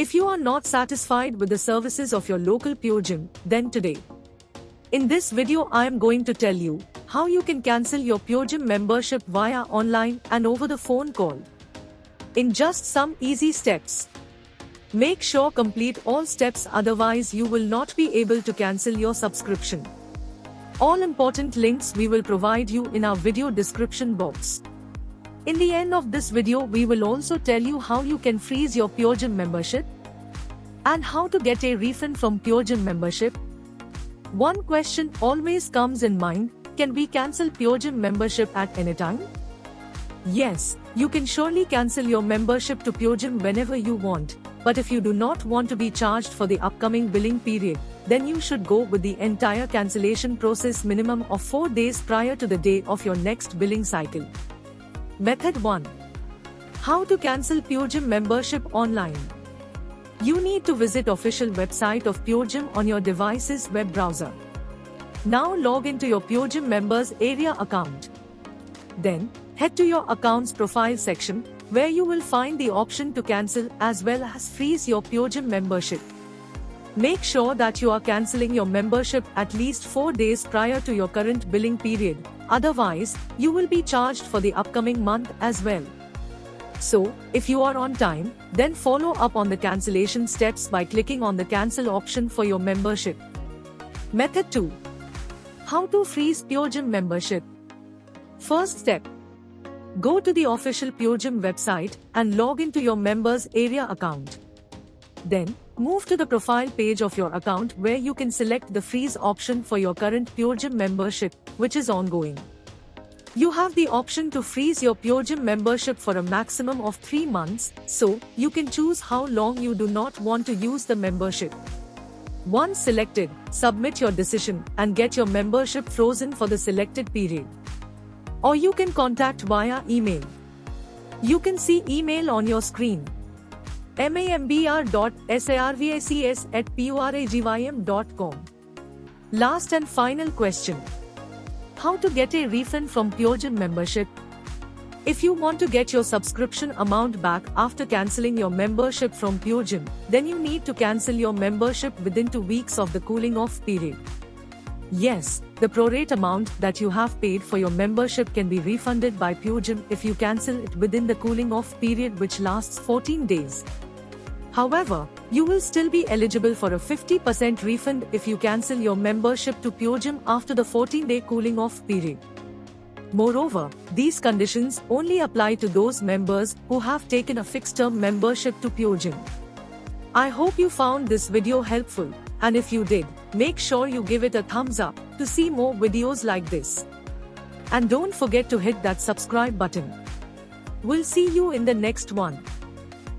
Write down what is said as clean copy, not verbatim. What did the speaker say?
If you are not satisfied with the services of your local PureGym, then today, in this video I am going to tell you how you can cancel your PureGym membership via online and over the phone call. In just some easy steps. Make sure complete all steps, otherwise you will not be able to cancel your subscription. All important links we will provide you in our video description box. In the end of this video we will also tell you how you can freeze your PureGym membership and how to get a refund from PureGym membership. One question always comes in mind: can we cancel PureGym membership at any time? Yes, you can surely cancel your membership to PureGym whenever you want, but if you do not want to be charged for the upcoming billing period, then you should go with the entire cancellation process minimum of 4 days prior to the day of your next billing cycle. Method 1. How to cancel PureGym membership online. You need to visit official website of PureGym on your device's web browser. Now log into your PureGym members area account. Then, head to your account's profile section, where you will find the option to cancel as well as freeze your PureGym membership. Make sure that you are cancelling your membership at least 4 days prior to your current billing period, otherwise, you will be charged for the upcoming month as well. So, if you are on time, then follow up on the cancellation steps by clicking on the cancel option for your membership. Method 2. How to freeze PureGym membership. First step. Go to the official PureGym website and log into your members area account. Then, move to the profile page of your account where you can select the freeze option for your current PureGym membership, which is ongoing. You have the option to freeze your PureGym membership for a maximum of 3 months, so you can choose how long you do not want to use the membership. Once selected, submit your decision and get your membership frozen for the selected period. Or you can contact via email. You can see email on your screen. mambr.sarvacs@puragym.com. Last and final question. How to get a refund from PureGym membership? If you want to get your subscription amount back after cancelling your membership from PureGym, then you need to cancel your membership within 2 weeks of the cooling off period. Yes, the prorate amount that you have paid for your membership can be refunded by PureGym if you cancel it within the cooling off period, which lasts 14 days. However, you will still be eligible for a 50% refund if you cancel your membership to PureGym after the 14-day cooling off period. Moreover, these conditions only apply to those members who have taken a fixed-term membership to PureGym. I hope you found this video helpful, and if you did, make sure you give it a thumbs up to see more videos like this. And don't forget to hit that subscribe button. We'll see you in the next one.